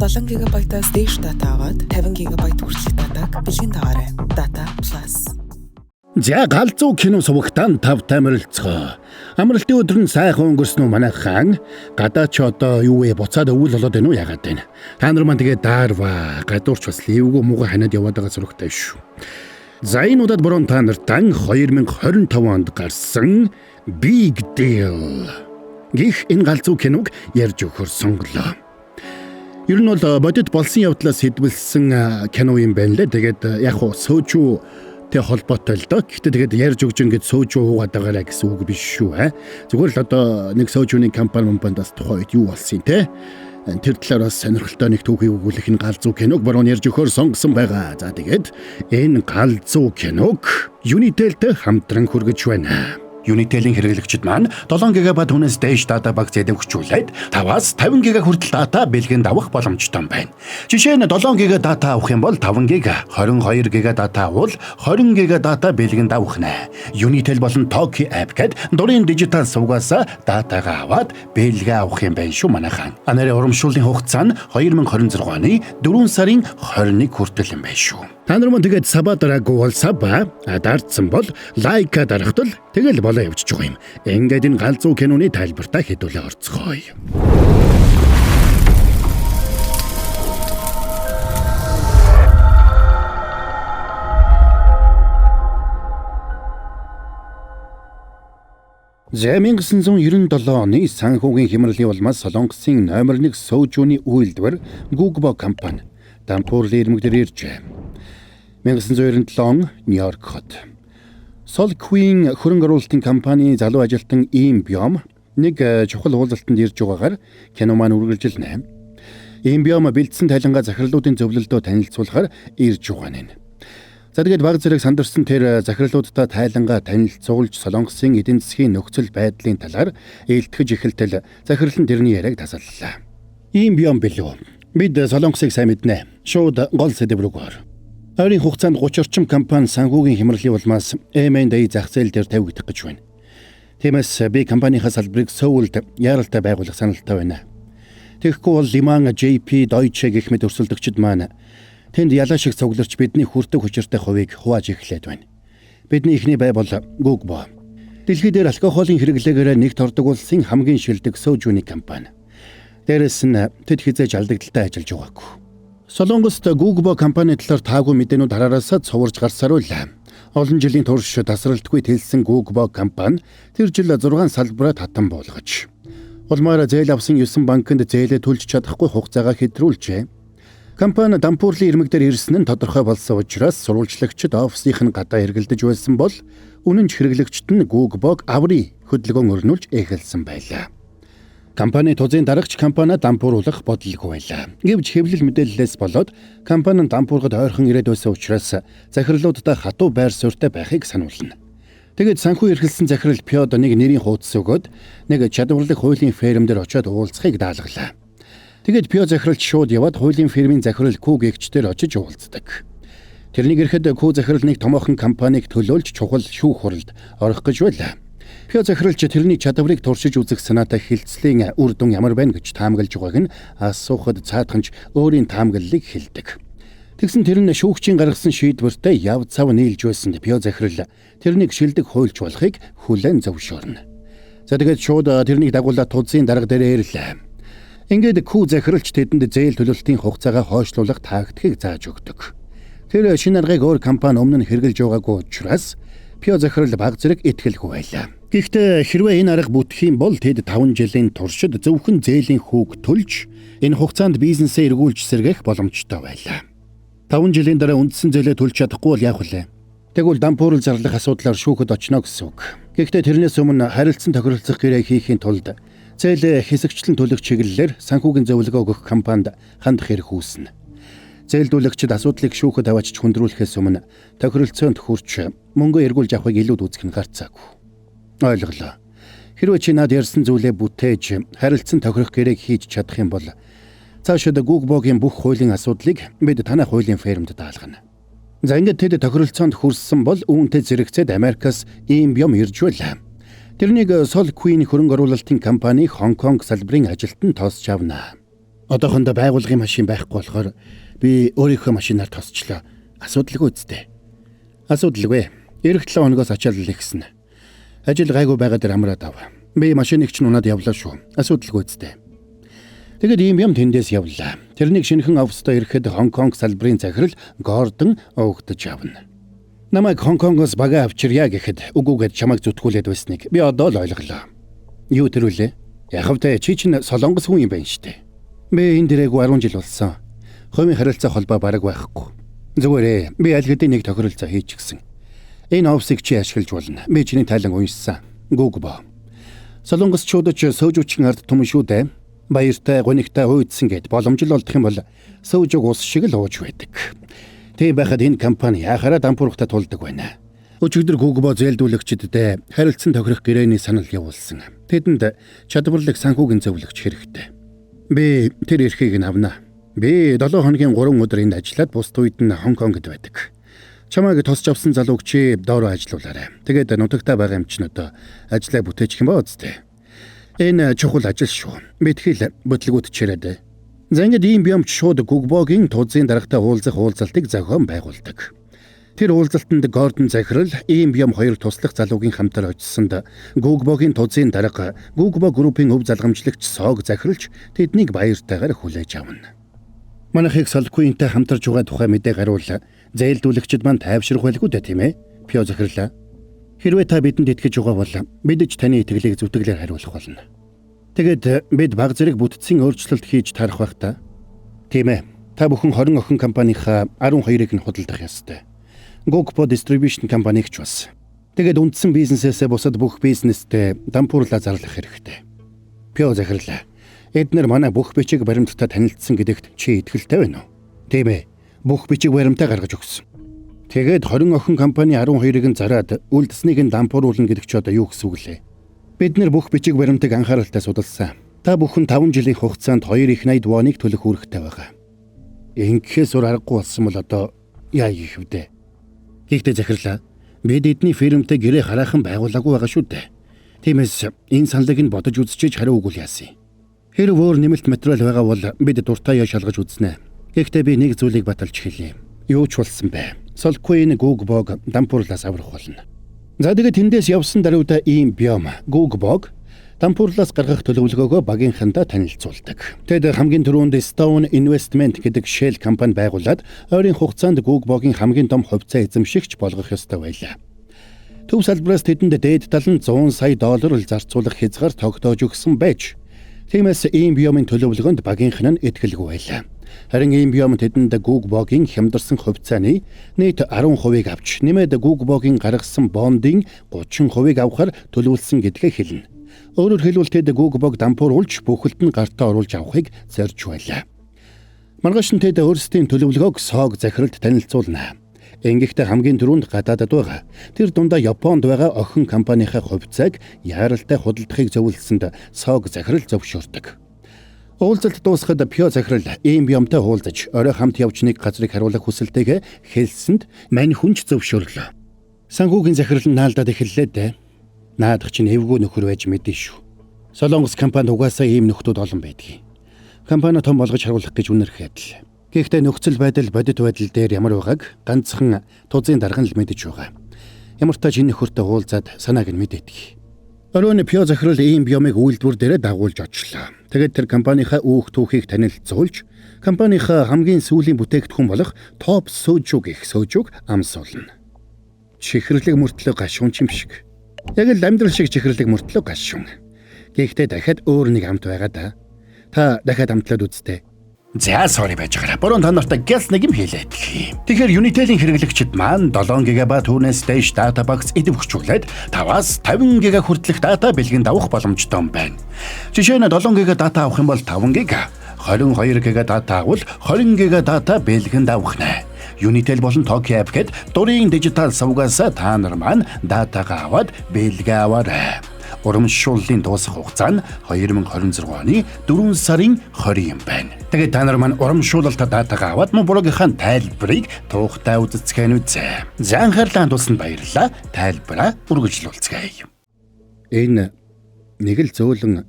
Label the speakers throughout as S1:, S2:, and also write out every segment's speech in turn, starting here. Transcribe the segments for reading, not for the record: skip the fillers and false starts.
S1: 7 GB-аас дээш дата аваад 50 GB хүртэлх датаг бэлгийн дагаарай. Data Plus.
S2: За галзуу кино сувагтаан тав тамиралцгаа. Амралтын өдөр нь сайхан өнгөрсөн үү манай хаан? Гадаа ч одоо юу вэ буцаад өвөл болоод байна уу яагаад байна? Та нар маань тэгээ даарва. Гадуурч бас ливгүй мууга ханаад яваад байгаа зурагтай шүү. За энэ удаад борон та нартан 2025 онд гарсан Big Deal гэх энэ галзуу киног ярьж өгөхөр сонголоо. Ер нь бол бодит болсон явдлаас хэдвэлсэн кино юм байна лээ. Тэгээд яг хуу сөөжүүтэй холбоотой л доо. Гэхдээ тэгээд ярьж өгч ингэж сөөжүү хуугаад байгаарэ гэсэн үг биш шүү. Зүгээр л одоо нэг сөөжүүний компани бас тухайн үед юу болсон те. Тэр талаар бас сонирхолтой нэг түүхийг өгүүлэх энэ галзуу киног борон ярьж өгөхөр сонгосон байгаа. За тэгээд энэ галзуу киног Unitel-тэй хамтран хүргэж байна. Unitel-ийн хэрэглэгчид маань 7 GB хүнээс дээш дата баг зэдэвгчүүлээд 5-аас 50 GB хүртэл дата бэлгэнд авах боломжтой байна. Жишээ нь 7 GB дата авах юм бол 5 GB, 22 GB дата авал 20 GB дата бэлгэнд авах нэ. Unitel болон Toki app гэд дурын дижитал сувгаас датагаа аваад бэлгээ авах юм байна шүү манай хаан. Нарын урамшууллын хугацаа нь 2026 оны 4 сарын 21 хүртэл юм байна шүү. Та нар мөн тэгээд саба дараагүй бол саба, дардсан бол лайка дарахтал тэгэл болоо явчих юм. Ингээд энэ галзуу киноны тайлбартаа хэдүүлээ орцгоё. За 1997 оны санхүүгийн хямралын улмаас Солонгосын номер 1 сөөжүүний үйлдвэр Google компани дампуурлын ирмэгдэр иржээ. 1997 Нью-Йорк хот. Sol Queen хөрөнгө оруулалтын компани залуу ажилтан Им Бём нэг чухал уулзалтанд ирж байгаагаар кино маань үргэлжилнэ. Им Бём бэлдсэн тайлангаа захирлуудын зөвлөлдөө танилцуулахаар ирж байгаа нь. За тэгээд баг зэрэг сандарсан тэр захирлуудтай тайлангаа танилцуулж Солонгосын эдийн засгийн нөхцөл байдлын талаар ээлтгэж эхэлтэл захирал нь тэрний яриаг тасаллаа. Им Бём билүү. Бид Солонгосыг сайн мэднэ. Шууд гол сэдэв рүү гоор. Ойрын хугацаанд 30 орчим компани санхүүгийн хямралын улмаас M&A зах зээл дээр тавигдах гэж байна. Тиймээс би компанийнхаа салбарыг Сөүлд яаралтай байгуулах саналтай байна. Тэгэхгүй бол Lehman, JP, Deutsche гэх мэт өрсөлдөгчид маань тэнд ялаа шиг цугларч бидний хүртэг хүчиртэй хувийг хувааж эхлээд байна. Бидний ихний бай бол Google. Дэлхийд дээр алкоголын хэрэглээгээр нэгт ордог улсын хамгийн шилдэг сөөжүүний компани. Дээрээс нь тэд хизээж алдагдaltaй ажиллаж байгаагүй. Солонгост Google компани талаар таагүй мэдээнүүд хараараас цуварж гарсаар байлаа. Олон жилийн турш тасралтгүй тэлсэн Google компани тэр жил 6 салбараа татан буулгаж. Улмаар зээл авсан 9 банкнд зээлээ төлж чадахгүй хугацаагаа хэтрүүлжээ. Компани дампуурлын ирмэгдэр ирсэн нь тодорхой болсон учраас сурвалжлагчид офисынх нь гадаа эргэлдэж байсан бол үнэн ч хэрэглэгчид нь Google аврий хөдөлгөөн өрнүүлж эхэлсэн байлаа. Компани тузын дарагч компани дампууруулах бодлого байлаа. Гэвч хэвлэл мэдээллээс болоод компани дампуургад ойрхон ирээд байсан учраас захирлуудтай хатуу байр суурьтай байхыг сануулна. Тэгээд санхүү эрхэлсэн захирал Пёд нэг нэрийн хуудас өгөөд нэг чадварлаг хуулийн ферм дээр очиод уулзахыг даалгалаа. Тэгээд Пёд захиралч шууд яваад хуулийн фермийн захирал Ку гэгчдэр очиж уулздаг. Тэрнийг ирэхэд Ку захирал нэг томоохон компанийг төлөөлж чухал шүүх хуралд орох гэж байлаа. Пёд захиралч тэрний чадварыг туршиж үзэх санаатай хилцлийн үр дүн ямар байна гэж таамаглаж байгааг нь асуухад цаадханч өөрийн таамаглалыг хэлдэг. Тэгсэн тэр нь шүүгчийн гаргасан шийдвэртэй яв цав нийлж байсан Пёд захирал тэрнийг шилдэг хуульч болохыг хүлээн зөвшөөрнө. За тэгээд шууд тэрнийг дагуулад тузын дарга дээр ирлээ. Ингээд Ку захиралч тэдэнд зээл төлөлтийн хугацаагаа хойшлуулах тактикийг зааж өгдөг. Тэр шинэ аргыг өөр компани өмнө нь хэрэгжилж байгаагүй учраас Пёд захирал баг зэрэг итгэлгүй байлаа. Гэхдээ хэрвээ энэ арга бүтэх юм бол тэд 5 жилийн туршид зөвхөн зээлийн хүүг төлж энэ хугацаанд бизнесээ эргүүлж сэргээх боломжтой байлаа. 5 жилийн дараа үндсэн зээлээ төлж чадахгүй бол яах вэ? Тэгвэл дампуурал зарлах асуудлаар шүүхэд очно гэсэн үг. Гэхдээ тэрнээс өмнө харилцан тохиролцох гэрээ хийхийн тулд зээл хэсэгчлэн төлөх чиглэлээр санхүүгийн зөвлөгөө өгөх компанид хандах хэрэг үүснэ. Зээлдүүлэгчид асуудлыг шүүхэд аваачч хүндрүүлэхээс өмнө тохиролцоонд хүрч мөнгө эргүүлж авахыг илүүд үзэх нь гарцаагүй. Ойлголоо. Хэрвээ чи над ярьсан зүйлээ бүтээж харилцан тохирох гэрээг хийж чадах юм бол цаашид Google-ийн бүх хуулийн асуудлыг бид танай хуулийн фермд даалгана. За ингээд тэд тохиролцоонд хүрсэн бол үүнтэй зэрэгцээд Америкаас Им Бём ирж байлаа. Тэрнийг Sol Queen хөрөнгө оруулалтын компани Хонконг салбарын ажилтан тоосч авна. Одоохондоо байгууллагын машин байхгүй болохоор би өөрийнхөө машинаар тосчлоо. Асуудалгүй үсттэй. Асуудалгүй. Ирэх 7 хоногоос ачаалал ихсэн. Ажил гайгүй байгаа дээр амраад ав. Би машиныг ч унаад явлаа шүү. Асуудалгүй үсттэй. Тэгэд ийм юм тэндээс явлаа. Тэрнийг шинэхэн оффистоо ирэхэд Хонконг салбарын захирал Гордон өгдөж авна. Намайг Хонконгоос бага авчирья гэхэд үгүйгээд чамайг зүтгүүлээд байсныг би одоо л ойлголоо. Юу тэрвүлээ? Яхавтай чи чинь солонгос хүн юм байна штэ. Би энэ дээрээгүй 10 жил болсон. Хувийн харилцаа холбоо бараг байхгүй. Зүгээрээ би аль хэдийн нэг тохиролцоо хийчихсэн. Энэ офсыг чи ашиглаж болно. Би чиний тайлан уншсан. Гүгбо. Солонгосчууд ч сөөжүүчийн ард түмэн шүү дээ. Баяртай, гонигтай хүйдсэн гэд боломжтой олдох юм бол сөөжөг ус шиг л ууж байдаг. Тийм байхад энэ компани яхаараа дампуурхтай тулдаг байна. Өчигдөр Гүгбо зээлдүүлэгчдэд харилцан тохирох гэрээний санал явуулсан. Тэдэнд чадварлаг санхүүгийн зөвлөгч хэрэгтэй. Би тэр эрхийг нь авна. Би 7 хоногийн 3 өдөр энд ажиллаад бусд үед нь Хонконгд байдаг. Чамайг тосч авсан залууг чи доороо ажилуулаарай. Тэгээд нутагтаа байгаа юм чинь одоо ажлаа бүтээчих юм ба үстэй. Энэ чухал ажил шүү. Мэдхийл бодлогууд чирээд. За ингээд ийм биомч шууд Гүгбогийн тузын дарагтай уулзах уулзалтыг зохион байгуулдаг. Тэр уулзалтанд Гордон захирал ийм биом хоёр туслах залуугийн хамтар очисонд Гүгбогийн тузын дарга Гүгбо группийн өв залгамжлагч Сог захиралж тэднийг баяртайгаар хүлээж авна. Манайхыг Солквинтэй хамтарч байгаа тухай мэдээ гарвал зээлдүүлэгчд маань тайвшрах байлгүй дээ тийм ээ? Пио захирлаа. Хэрвээ та бидэнд итгэж байгаа бол бид ч таны итгэлийг зүтгэлээр хариулах болно. Тэгэд бид баг зэрэг бүтцийн өөрчлөлт хийж тарах байх та. Тийм ээ. Та бүхэн 20 охин компанийнхаа 12-ыг нь худалдах ёстой. Гүгбо Distribution компаниг ч бас. Тэгэд үндсэн бизнесээсээ бусад бүх бизнестэй дампуурлаа зарлах хэрэгтэй. Пио захирлаа. Эднэр манай бүх бичиг баримттай танилцсан гэдэгт чи итгэлтэй байна уу? Тийм ээ. Бүх бичиг баримтаа гаргаж өгсөн. Тэгээд 20 охин компани 12-ыг нь зараад үлдсэнийг нь дампууруулна гэдэг ч одоо юу гэсэн үг лээ. Бид нар бүх бичиг баримтыг анхааралтай судалсан. Та бүхэн 5 жилийн хугацаанд 2 их 80 воныг төлөх үүрэгтэй байгаа. Ингэхээс өөр аргагүй болсон бол одоо яа хийх вэ? Гэхдээ захирлаа. Бид эдний фирмтэй гэрээ хараахан байгуулаагүй байгаа шүү дээ. Тиймээс энэ саналыг нь бодож үзчихэж хариу өгвөл яасан. Хэрв өөр нэмэлт материал байгаа бол бид дуртаяа шалгаж үзнэ. Гэхдээ би нэг зүйлийг баталж хэлье. Юу ч болсон бэ? Солквин Гүгбог дампуурлаас аврах болно. За тэгээд тэндээс явсан даруйда ийм биом Гүгбог дампуурлаас гаргах төлөвлөгөөгөө багийнхандаа танилцуулдаг. Тэд хамгийн түрүүнд Stone Investment гэдэг Shell компани байгуулад ойрын хугацаанд Гүгбогийн хамгийн том хувьцаа эзэмшигч болгох ёстой байлаа. Төв салбараас тэдэнд дээд тал нь 100 сая доллар зарцуулах хязгаар тогтоож өгсөн байж. Тиймээс ийм биомын төлөвлөгөөнд багийнхан нь итгэлгүй байлаа. Харин ийм биом тэдэнд Гүгбогийн хямдарсан хувьцааны нийт 10%-ийг авч нэмээд Гүгбогийн гаргасан бондын 30%-ийг авахар төлөвлөсөн гэдгээ хэлнэ. Өөрөөр хэлбэл тэд Гүгбог дампууруулж бүхэлд нь гартаа оруулж авахыг зорж байлаа. Маргааш нь тэд өөрсдийн төлөвлөгөөг Сог захиралд танилцуулна. Ингэхдээ хамгийн түрүүнд гадаадад байгаа тэр дундаа Японд байгаа охин компанийнхаа хувьцааг яаралтай худалдахыг зөвлөсөнд Сог захирал зөвшөөрдөг. Уулзалт дуусахад Пио захирал ийм биомтой уулзаж орой хамт явж нэг газрыг харуулах хүсэлтэйг хэлсэнд мань хүнч зөвшөөрлөө. Санхүүгийн захирал нь наалдаад эхэллээ дээ. Наадах чинь эвгүй нөхөр байж мэдэн шүү. Солонгос компанид угаасаа ийм нөхдүүд олон байдгийг. Компани том болгож харуулах гэж үнэрхэд л. Гэхдээ нөхцөл байдал бодит байдал дээр ямар байгааг ганцхан тузын дарга л мэдэж байгаа. Ямар ч тач энэ нөхөртэй уулзаад санааг нь мэдээдэг. Оройн Пио захирал ийм биомыг үйлдвэр дээрээ дагуулж очлоо. Тэгээд тэр компанийнхаа үүх түүхийг танилцуулж, компанийнхаа хамгийн сүүлийн бүтээгдэхүүн болох топ сөөжүүг их сөөжүүг амсуулна. Чихэрлэг мөртлөө гашуун юм шиг. Яг л амьдрал шиг чихэрлэг мөртлөө гашуун. Гэхдээ дахиад өөр нэг амт байгаа да. Та дахиад амтлаад үзтээ. За sorry байж байгаа. Борон та нартай гяс нэг юм хэлээд. Тэгэхээр Unitel-ийн хэрэглэгчид маань 7 ГБ түүнээс дэш дата багц идэвхжүүлээд 5-аас 50 ГБ хүртэлх дата бэлгэнд авах боломжтой юм байна. Жишээ нь 7 ГБ дата авах юм бол 5 ГБ, 22 ГБ дата авал 20 ГБ дата бэлгэнд авах нэ. Unitel болон Tokyo App гэд дурын дижитал сувгаас та нар маань датагаа аваад бэлгээ аваарай. Урамшууллын дуусах хугацаа нь 2026 оны 4 сарын 20 юм байна. Тэгээд та нар маань урамшуулалтаа датагаа аваад мөн блогийнхаа тайлбарыг туухтай үзэцгэн үзье. За анхаарлаа хандуулсанд баярлалаа. Тайлбараа үргэлжлүүлцгээе. Энэ нэг л зөөлөн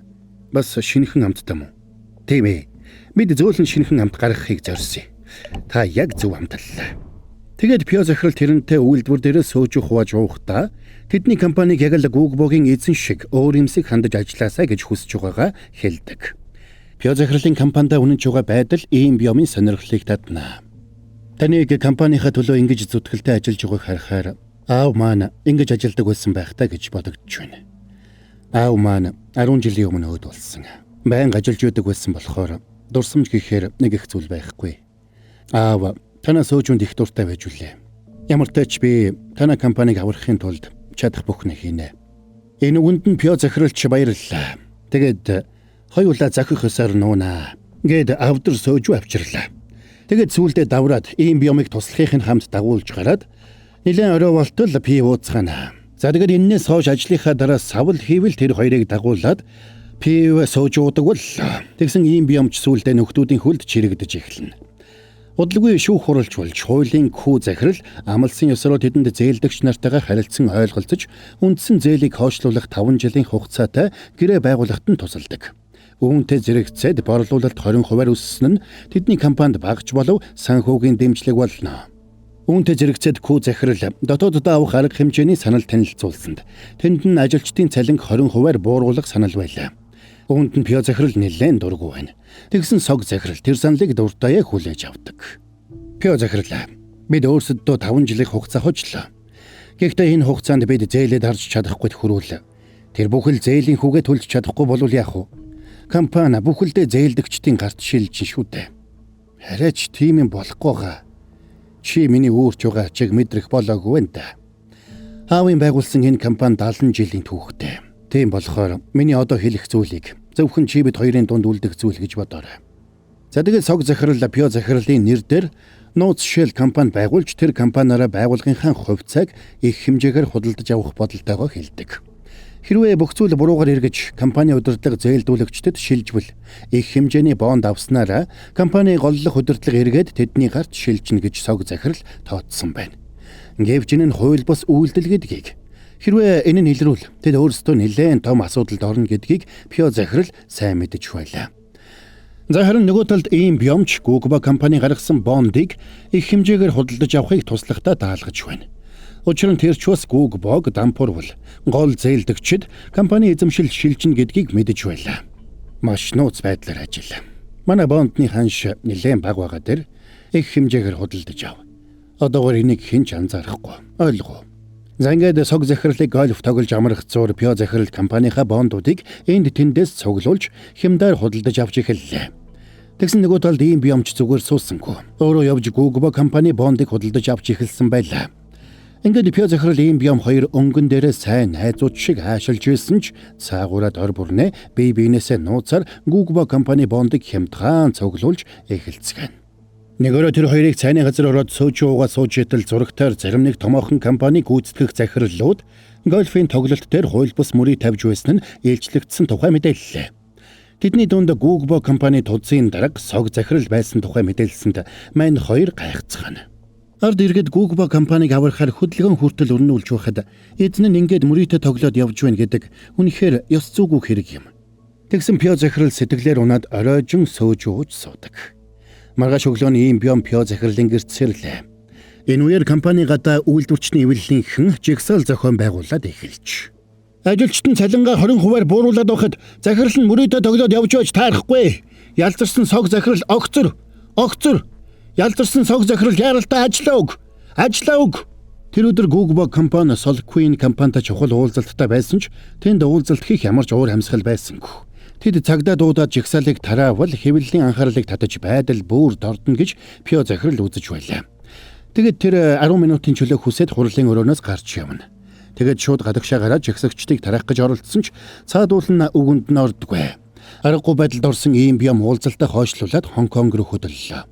S2: бас шинэхэн амттай юм уу? Тийм ээ. Бид зөөлөн шинхэн амт гаргахыг зорьсон. Та яг зөв амтлалаа. Тэгээд Пио захирал тэрнтэй үйлдвэр дээрээ сөөж хувааж уухдаа тэдний компаниг яг л Гугбогийн эзэн шиг өөр юмсыг хандаж ажилласаа гэж хүсэж байгаагаа хэлдэг. Пио захирлын компанид үнэнч байгаа байдал ийм биомын сонирхлыг татна. Таныг компанийнхаа төлөө ингэж зүтгэлтэй ажиллаж байгааг харахаар аав маань ингэж ажилдаг байсан байх таа гэж бодогдож байна. Аав маань 10 жилийн өмнө өөд болсон. Байнга ажиллаж байдаг байсан болохоор дурсамж гэхээр нэг их зүйл байхгүй. Аав танаас өчөнд их дуртай байж үлээ. Ямар ч тач би танай компаниг аврахын тулд чадах бүхнээ хийнэ. Энэ үгэнд нь Пио захиралч баярлалаа. Тэгээд хоёулаа захих ёсоор нуунаа. Гээд авдар сөөж авчирлаа. Тэгээд сүүлдээ давраад ийм биомыг туслахын хамт дагуулж гараад нэлээд орой болтол пи ууцгаана. За тэгээд энэс хойш ажлынхаа дараа савл хийвэл тэр хоёрыг дагуулад пи сөөж уудаг бол тэгсэн ийм биомч сүүлдээ нөхдүүдийн хөлд чирэгдэж эхэлнэ. Удалгүй шүүх хуралж болж хуулийн хүү захирал амлсан ёсоор тэдэнд зээлдэгч нартайгаа харилцан ойлголцож үндсэн зээлийг хойшлуулах 5 жилийн хугацаатай гэрээ байгуулахад нь тусалдаг. Үүнтэй зэрэгцээд борлуулалт 20% өссөн нь тэдний компанид багж болов санхүүгийн дэмжлэг болно. Үүнтэй зэрэгцээд хүү захирал дотооддоо авах арга хэмжээний санал танилцуулсанд тэнд нь ажилчдын цалинг 20% бууруулах санал байлаа. Үүнд нь Пио захирал нэлээд дургүй байна. Тэгсэн сог захирал тэр саналыг дуртаяа хүлээж авдаг. Пио захирал бид өөрсдөө 5 жилийн хугацаа хочлоо. Гэхдээ энэ хугацаанд бид зээлээд харж чадахгүй хөрвөл тэр бүхэл зээлийн хүүгээ төлж чадахгүй болвол яах вэ? Компани бүхэлдээ зээлдэгчдийн гарт шилжин шүү дээ. Хараач тийм юм болохгүйгаа. Чи миний өөрч байгаа чиг мэдрэх болоогүй энэ. Аавын байгуулсан энэ компани 70 жилийн түүхтэй. Тийм болохоор миний одоо хэлэх зүйлийг зөвхөн чи бид хоёрын дунд үлдэх зүйл гэж бодоорой. За тэгээд сог захирал Пио захирлын нэр дээр нууц шил компани байгуулж тэр компаниараа байгууллагынхаа хувьцааг их хэмжээгээр худалдаж авах бодолтойгоо хэлдэг. Хэрвээ бүх зүйл буруугаар эргэж компани удирдлага зээлдүүлэгчдэд шилжвэл их хэмжээний бонд авснараа компани голлох удирдлага эргээд тэдний гарт шилжнэ гэж сог захирал тооцсон байна. Гэвч энэ нь хууль бус үйлдэл гэдгийг хэрвээ энэ нь илрүүл тэд өөрсдөө нэлээд том асуудалд орно гэдгийг Пио захирал сайн мэдэж байлаа. За харин нөгөө талд ийм биомч Гугба компани гаргасан бондыг их хэмжээгээр худалдаж авахыг туслахтаа даалгаж байна. Учир нь тэр ч бас Гугбог дампуурвал гол зээлдэгчид компани эзэмшил шилжинэ гэдгийг мэдэж байлаа. Маш нууц байдлаар ажиллаа. Манай бондны ханш нэлээд бага байгаа дээр их хэмжээгээр худалдаж ав. Одоогоор энийг хэн ч анзаарахгүй. Ойлгоо. За ингээд сог захирлыг гольф тоглож амрах зур Пио захирал компанийхаа бондуудыг энд тэндээс цуглуулж хямдаар худалдаж авч эхэллээ. Тэгсэн нөгөө талд ийм биомч зүгээр суусангүй. Өөрөө явж Гугба компани бондыг худалдаж авч эхэлсэн байлаа. Ингээд Пио захирал ийм биом хоёр өнгөн дээрээ сайн найзууд шиг аашилж байсан ч цаагаараа дор бүрнээ бие биенээсээ нууцаар Гугба компани бондыг хямдхан цуглуулж эхэлцгэн. Нэгөрөө тэр хоёрыг цайны газар ороод сөөж уугаа сууж итэл зурагтаар зарим нэг томоохон компаниг гүйцэтгэх захирлууд гольфийн тоглолт дээр хууль бус мөрийг тавьж байсан нь ээлжлэгдсэн тухай мэдээллээ. Тэдний дунд Гугба компани тулцын дарга сог захирал байсан тухай мэдээлсэнд мань хоёр гайхацгаана. Ард иргэд Гугба компаниг аврахаар хөдөлгөөн хүртэл өрнүүлж байхад эзэн нь ингээд мөрийтэй тоглоод явж байна гэдэг үнэхээр ёс зүйгүй хэрэг юм. Тэгсэн Пио захирал сэтгэлээр унаад оройжин сөөж ууж суудаг. Маргааш өглөөний ийм биом Пио захирлын гэрт сэрлээ. Энэ үеэр компани гадаа үйлдвэрчний эвлэлийнхэн жигсаал зохион байгуулад эхэлж. Ажилчдын цалингаа 20% бууруулад байхад захирал нь мөрөөдөө тоглоод явж байж таарахгүй. Ялзарсан сог захирал огцор. Ялзарсан сог захирал яаралтай ажиллаа өг. Тэр өдөр Гугба компани Solqueen компанитай чухал уулзалттай байсан ч тэнд уулзалт хийх ямар ч уур амьсгал байсангүй. Тэд цагдаа дуудаад жигсаалыг тараавал хэвлэлийн анхаарлыг татаж байдал бүр дордно гэж Пио захирал үзэж байлаа. Тэгэд тэр 10 минутын чөлөө хүсээд хурлын өрөөнөөс гарч явна. Тэгэд шууд гадагшаа гараад жигсагчдыг тараах гэж оролдсон ч цаадуулна үгэнд нь ордгүй. Аргагүй байдалд орсон ийм биом уулзалтаа хойшлуулад Хонконг руу хөдлөлөө.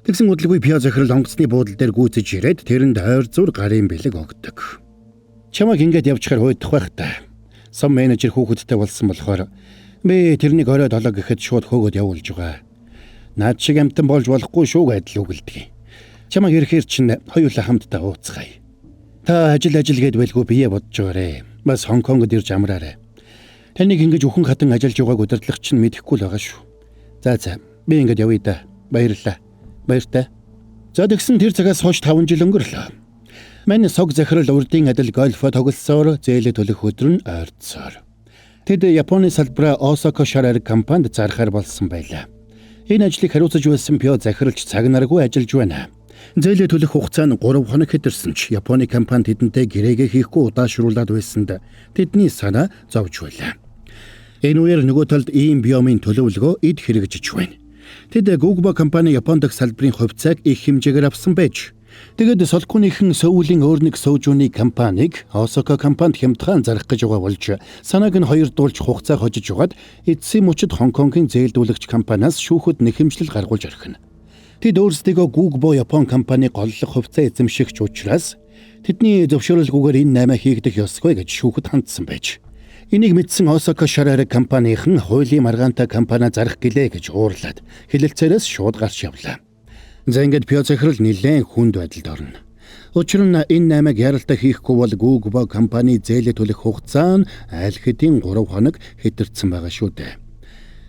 S2: Тэгсэн удалгүй Пио захирал онгоцны буудлын дээр гүйцэж ирээд тэрэнд ойр зур гарын бэлэг өгдөг. Чамайг ингээд явчихаар хойдох байх та. Сум менежер хүүхэдтэй болсон болохоор би тэрнийг орой 7 гэхэд шууд хөөгд явуулж байгаа. Наад шиг амтан болж болохгүй шүү гэдэл үгэлдэг. Чамайг ирэхээр чинь хоёулаа хамтдаа ууцгаая. Та ажил гээд байлгүй бие бодож байгаарэ. Бас Хонконгод ирж амраарай. Таныг ингэж өхөн хатан ажиллаж байгааг удирдлагч нь мэдэхгүй л байгаа шүү. За Би ингэж явъя да. Баярлалаа. Баяртай. За тэгсэн тэр цагаас хойш 5 жил өнгөрлөө. Манай сог захирал урдын адил гольфо тоглосоор зээлээ төлөх өдөр нь ойртсоор. Тэд Японы салбараа Осака шараар компанид зарахаар болсон байлаа. Энэ ажлыг хариуцаж байсан Пио захиралч цаг наргүй ажиллаж байна. Зээлээ төлөх хугацаа нь 3 хоног хэдэрсэн ч Японы компани тэдэнтэй гэрээгээ хийхгүй удаашруулад байсанд тэдний санаа зовж байлаа. Энэ үеэр нөгөө талд ийм биомын төлөвлөгөө эд хэрэгжиж байна. Тэд Google компани Японд дах салбарын хувьцааг их хэмжээгээр авсан байж тэгээд Солкуныхэн Сөүлийн өөр нэг суужууны компанийг Осака компанид хямдхан зарах гэж байгаа болж санааг нь хоёрдуулж хугацаа хожиж угаад эцсийн мөчид Хонконгийн зээлдүүлэгч компаниас шүүхэд нэхэмжлэл гаргуулж орхино. Тэд өөрсдийгөө Google Япон компани голлох хувьцаа эзэмшигч учраас тэдний зөвшөөрөлгүйгээр энэ 8 хийгдэх ёсгүй гэж шүүхэд хандсан байж. Энийг мэдсэн Осака шараар компанийн хуулийн маргаантай компани зарах гэлээ гэж уурлаад хэлэлцээрээс шууд гарч явлаа. За ингээд Пио захирал нэлээд хүнд байдалд орно. Учир нь энэ 8-ыг яралтай хийхгүй бол Google компани зээлээ төлөх хугацаа нь аль хэдийн 3 хоног хэдэрсэн байгаа шүү дээ.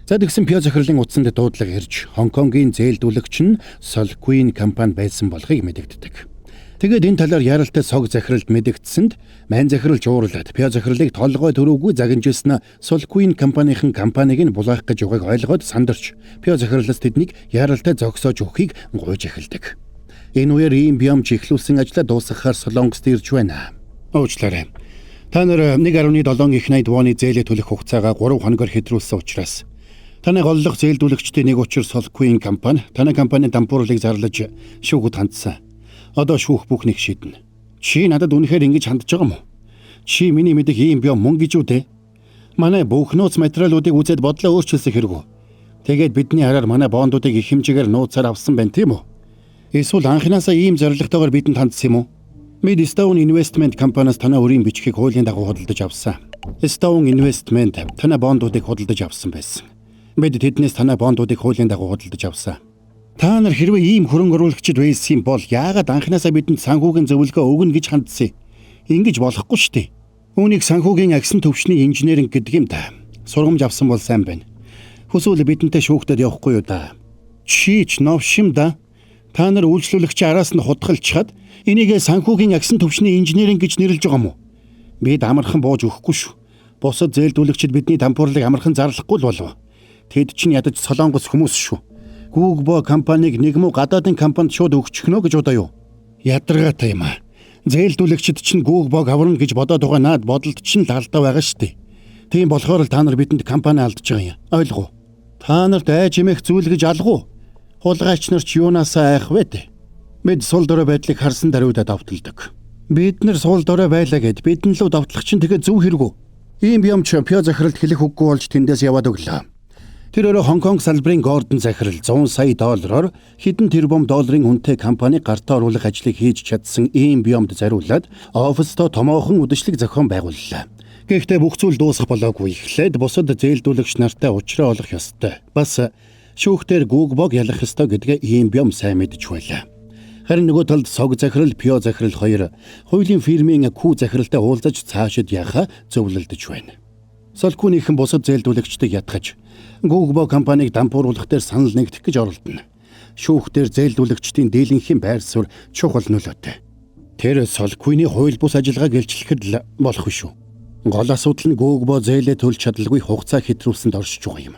S2: За тэгсэн Пио захирлын утсанд дуудлага ирж Хонконгийн зээлдүүлэгч нь Solquin компани байсан болохыг мэдэгддэг. Тэгээд энэ талаар яралтай сог захиралд мэдэгдсэнд мань захиралж уурлаад Пио захирлыг толгой төрөөгүй загинжсэн Solquin компанийн компанийг нь булаах гэж байгааг ойлгоод сандарч Пио захирлаас тэднийг яралтай зогсоож өгөхийг гуйж эхэлдэг. Энэ үеэр ийм биомч ихлүүлсэн ажлаа дуусгахаар Солонгост ирж байна. Уучлаарай. Та нар 1.7 их 80 воны зээлээ төлөх хугацаагаа 3 хоногор хэтрүүлсэн учраас таны голлох зээлдүүлэгчдийн нэг учир Solquin компани таны компанийн дампуурлыг зарлаж шүүхэд хандсан. Одоо шүүх бүхнийг шийднэ. Чи надад үнэхээр ингэж хандж байгаа юм уу? Чи миний мэдих ийм биом мөн гэж үү те? Манай бүх нууц материалуудыг үзээд бодлоо өөрчилсөн хэрэг үү? Тэгээд бидний хараар манай бондуудыг их хэмжээгээр нууцаар авсан байна тийм үү? Эсвэл анхнаасаа ийм зорилготойгоор бидэнд хандсан юм уу? Бид Stone Investment компаниас танай өрийн бичгийг хуулийн дагуу худалдаж авсан. Stone Investment танай бондуудыг худалдаж авсан байсан. Бид тэднээс танай бондуудыг хуулийн дагуу худалдаж авсан. Та нар хэрвээ ийм хөрөнгө оруулагчид байсан бол яагаад анхнаасаа бидэнд санхүүгийн зөвлөгөө өгнө гэж хандсан? Ингэж болохгүй шүү дээ. Үүнийг санхүүгийн агсан төвчний инженеринг гэдэг юм да. Сургамж авсан бол сайн байна. Хүсвэл бидэнтэй шүүхтэд явахгүй юу да. Чич новшим да. Та нар үйлчлүүлэгч араас нь хутгалчхад энийг санхүүгийн агсан төвчний инженеринг гэж нэрлэж байгаа юм уу? Бид амархан бууж өгөхгүй шүү. Бусад зээлдүүлэгчид бидний дампуурлыг амархан зарлахгүй л болов. Тэд чинь ядаж солонгос хүмүүс шүү. Google компаниг нэг муу гадаадын компанид шууд өгчихнө гэж удаа юу? Ядаргаатай юм аа. Зээлдүүлэгчид чинь Google аварна гэж бодоод байгаа наад бодолд чинь л алдаа байгаа шүү дээ. Тийм болохоор л та нар бидэнд компани алдаж байгаа юм. Ойлгов уу? Та нарт айж имэх зүйл гэж алгуу. Хулгайч нар ч юунаасаа айх вэ дээ. Бид сул дорой байдлыг харсан даруйдаа давталдаг. Бид нар сул дорой байлаа гэд бидэн лөө давтлах чинь тэгээ зөв хэрэг үү? Ийм биомч Пио захиралд хэлэх үггүй болж тэндээс яваад өглөө. Тэр өөрөө Хонконг салбарын Гордон захирал 100 сая доллараар хэдэн тэрбум долларын үнэтэй компани гартаа оруулах ажлыг хийж чадсан ийм биомд зариулаад оффистоо томоохон үдэшлэг зохион байгууллаа. Гэхдээ бүх зүйл дуусах болоогүй эхлээд бусад зээлдүүлэгч нартай уулзраа олох ёстой. Бас шүүхтэр Google ялах ёстой гэдгээ ийм биом сайн мэдж байлаа. Харин нөгөө талд сог захирал Пио захирал хоёр хуулийн фирмийн Q захиралтай уулзаж цаашид яхаа зөвлөлдөж байна. Солкунийхэн бусад зээлдүүлэгчдийг ятгаж Google компанийг дампууруулах дээр санал нэгдэх гэж оролдоно. Шүүх дээр зээлдүүлэгчдийн дийлэнхийн байр суурь чухал нөлөөтэй. Тэр Солкуны хууль бус ажиллагааг илчлэхэд л болох шүү. Гол асуудал нь Google зээлээ төлж чадалгүй хугацаа хэтрүүлсэнд оршиж байгаа юм.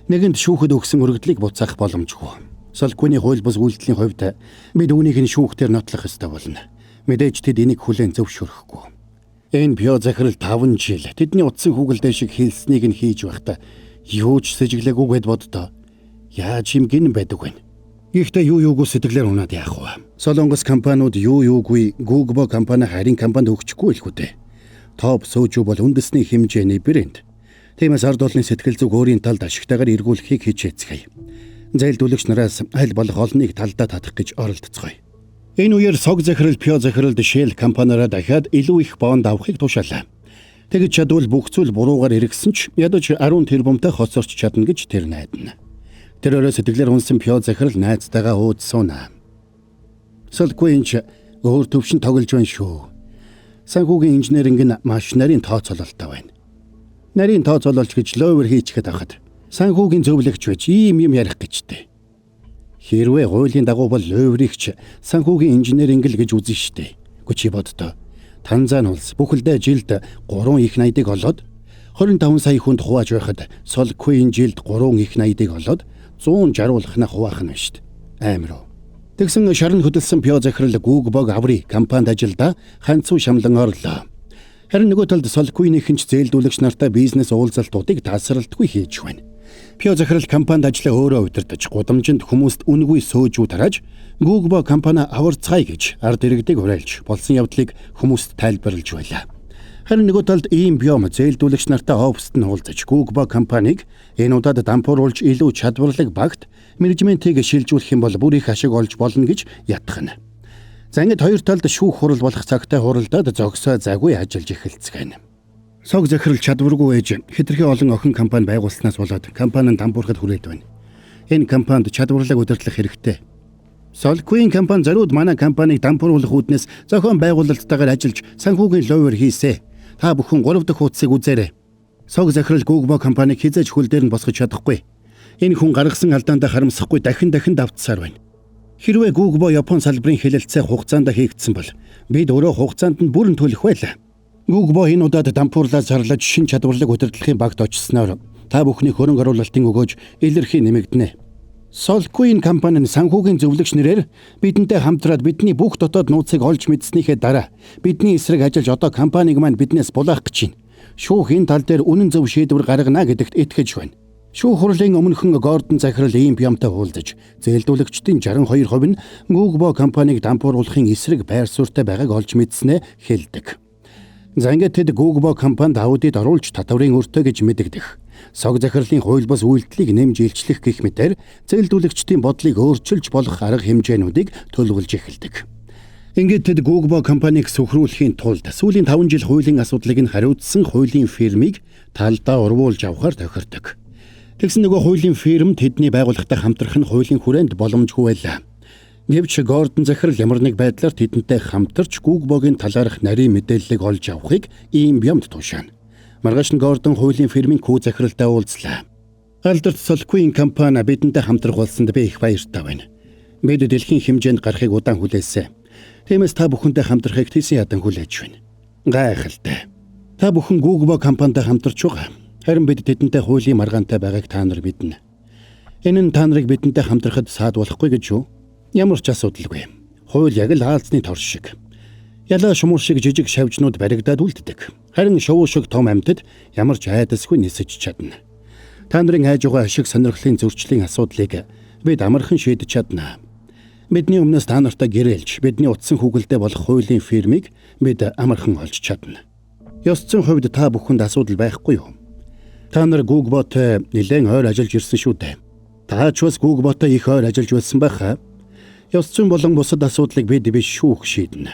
S2: Нэгэнд шүүхэд өгсөн өргөдлийг буцаах боломжгүй. Солкуны хууль бус үйлдэлийн хувьд бид үүнийг нь шүүх дээр нотлох ёстой болно. Мэдээж тэд энийг хүлээн зөвшөөрөхгүй. Энэ Пио захирал 5 жил тэдний утсан хүүгэлдээ шиг хэлснийг нь хийж байхдаа юу ч сэжиглээгүй гэд боддоо. Яаж юм гин байдаг вэ? Гэхдээ юу юугүй сэтгэлээр унаад яах вэ? Солонгос компаниуд юу юугүй Google компани харин компанид өгчихгүй л хүдэ. Топ сууж бол үндэсний хэмжээний брэнд. Тиймээс ард олонний сэтгэл зүг өөрийн талд ашигтайгаар эргүүлэхийг хичээцгээе. Зээлдүүлэгч нараас аль болох олныг талдаа татах гэж оролдоцгоё. Энэ үеэр сог захирал Пио захиралд Shell компаниараа дахиад илүү их бонд авахыг тушаалаа. Тэгж чадвал бүх зүйл буруугаар эргэсэн ч ядаж 10 тэрбумтай хоцорч чадна гэж тэр найдана. Тэр өөрөө сэтгэлээр унсан Пио захирал найзтайгаа уудсуна. Солкуинч өөр төвшин тоглож байна шүү. Санхүүгийн инженеринг нь маш нарийн тооцоололтой байна. Нарийн тооцоололч гэж ловер хийчихэд авахад Санхүүгийн зөвлөгч байж ийм юм ярих гэжтэй. Хэрвээ хуулийн дагуу бол ловригч санхүүгийн инженеринг л гэж үзэн штэ. Гэхдээ чи боддоо. Танзан улс бүхэлдээ жилд 3 их наядыг олоод 25 сая хүнд хувааж байхад Solquin жилд 3 их наядыг олоод 160 хуваах нь штэ. Амар уу. Тэгсэн шарн хөдөлсөн Пио захирал Googbog аври компанид ажилдаа ханцуу шамлан орлоо. Харин нөгөө талд Solquin-ийн ч зээлдүүлэгч нартай бизнес уулзалтуудыг тасралтгүй хийж байна. Пио захирал компанид ажиллаа өөрөө удирдах гудамжинд хүмүүст үнгүй сөөжүү тарааж Googbog компани аварцгаая гэж ард иргэдэг уриалж болсон явдлыг хүмүүст тайлбарлаж байлаа. Харин нөгөө талд ийм биом зээлдүүлэгч нартай оффист нь уулзаж Googbog компанийг энэ удаад дампууруулж илүү чадварлаг багт менежментийг шилжүүлэх юм бол бүр их ашиг олж болно гэж ятгахна. За ингээд хоёр талд шүүх хурал болох цагтай хуралдаад зогсоо заггүй ажиллаж эхэлцгээв. Сог захирал чадваргүй ээж хэтэрхий олон охин компани байгуулснаас болоод компани нь дампуурахад хүрээд байна. Энэ компанид чадварлаг удирдлах хэрэгтэй. Solquin компани зориуд манай компанийг дампууруулах үүднээс зохион байгуулалттайгаар ажиллаж санхүүгийн ловер хийсэ. Та бүхэн 3 дахь хуудсыг үзээрэй. Сог захирал Googbog компанийг хизээж хөл дээр нь босгож чадахгүй. Энэ хүн гаргасан алдаанд харамсахгүй дахин давтсаар байна. Хэрвээ Googbog Япон салбарын хэлэлцээ хугацаанд хийгдсэн бол бид өөрөө хугацаанд нь бүрэн төлөх байлаа. Googbog энэ удаад дампуурлаа зарлаж шин чадварлаг удирдлагын багт очсноор та бүхний хөрөнгө оруулалтын өгөөж илэрхий нэмэгдэнэ. Solquin компани нь санхүүгийн зөвлөгч нэрээр бидэнтэй хамтраад бидний бүх дотоод нууцыг олж мэдснийхээ дараа бидний эсрэг ажиллаж одоо компаниг маань биднээс булаах гэж байна. Шүүх энэ тал дээр үнэн зөв шийдвэр гаргана гэдэгт итгэж байна. Шүүх хурлын өмнөхөн Гордон захирал ийм биомтой уулзаж зээлдүүлэгчдийн 62% нь Googbog компанийг дампууруулахын эсрэг байр суурьтай байгааг олж мэдснэ хэлдэг. За ингээд тэд Googbog компанид аудит оруулж татврын өртөө гэж мэдэгдэх. Сог захирлын хууль бус үйлдэлийг нэмж илчлэх гэх мэтээр зээлдүүлэгчдийн бодлыг өөрчилж болох арга хэмжээнүүдийг төлөвлөж эхэлдэг. Ингээд тэд Googbog компанийг сөхрүүлэхийн тулд сүүлийн 5 жил хуулийн асуудлыг нь хариуцсан хуулийн фирмийг талдаа урвуулж авахар тохирдог. Тэгсэн нөгөө хуулийн фирм тэдний байгууллагатай хамтрах нь хуулийн хүрээнд боломжгүй байлаа. Гэвч Гордон захирал ямар нэг байдлаар тэдэнтэй хамтарч Googbog-ын талаарх нарийн мэдээллийг олж авахыг ийм биомд туушаана. Маргааш нь Гордон хуулийн фирмийн Күү захиралтай уулзлаа. Алдарт Solquin компани бидэнтэй хамтрах болсонд би их баяртай байна. Бид дэлхийн хэмжээнд гарахыг удаан хүлээсэн. Тиймээс та бүхэнтэй хамтрахыг тийсэн ядан хүлээж байна. Гайхалтай. Та бүхэн Googbog компанитай хамтарч байгаа. Харин бид тэдэнтэй хуулийн маргаантай байгааг та нар мэднэ. Энэ нь та нарыг бидэнтэй хамтрахад саад болохгүй гэж юу? Ямар ч асуудалгүй. Хууль яг л хаалцны тор шиг. Ялаа шумуур шиг жижиг шавжнууд баригдаад үлддэг. Харин шувуу шиг том амьтад ямар ч айдасгүй нисэж чадна. Та нарын хайж байгаа ашиг сонирхлын зөрчлийн асуудлыг бид амархан шийдэж чадна. Бидний өмнөөс та нартай гэрээлж бидний утсан хүүгэлдээ болох хуулийн фирмийг бид амархан олж чадна. Ёс зүйн хувьд та бүхэнд асуудал байхгүй юу? Та нар Googbot-ой нэлээд ойр ажиллаж ирсэн шүү дээ. Та ч бас Googbot-ой их ойр ажиллаж байсан байхаа. Ёс зүйн болон бусад асуудлыг бид биш шүүх шийднэ.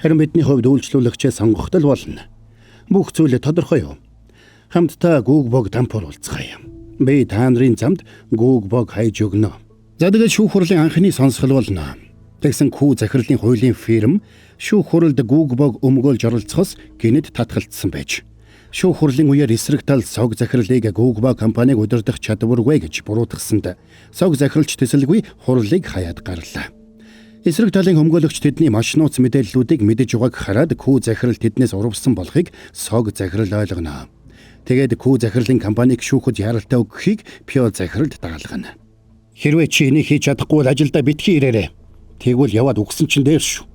S2: Харин бидний хувьд үйлчлүүлэгчээ сонгохдол болно. Бүх зүйл тодорхой юу? Хамтдаа Googbog дампууруулцгаая. Би та нарын замд Googbog хайж өгнө. За тэгээд шүүх хурлын анхны сонсгол болно. Тэгсэн Күү захирлын хуулийн фирм шүүх хуралд Googbog өмгөөлж оролцохоос гинэд татгалцсан байж. Шүүх хурлын үеэр эсрэг тал Сог захирлыг Googbog компанийг удирдах чадваргүй гэж буруутгасанд Сог захирлч төсөлгүй хурлыг хаяад гарлаа. Эсрэг талын өмгөөлөгч тэдний маш нууц мэдээллүүдийг мэдэж байгааг хараад Күү захирал тэднээс урвсан болохыг Сог захирал ойлгоно. Тэгээд Күү захирлын компанийг шүүхэд яралтай өгөхийг Пио захиралд дагалгана. Хэрвээ чи энийг хийж чадахгүй бол ажилдаа битгий ирээрэй. Тэгвэл яваад үгсэн чинь дээр шүү.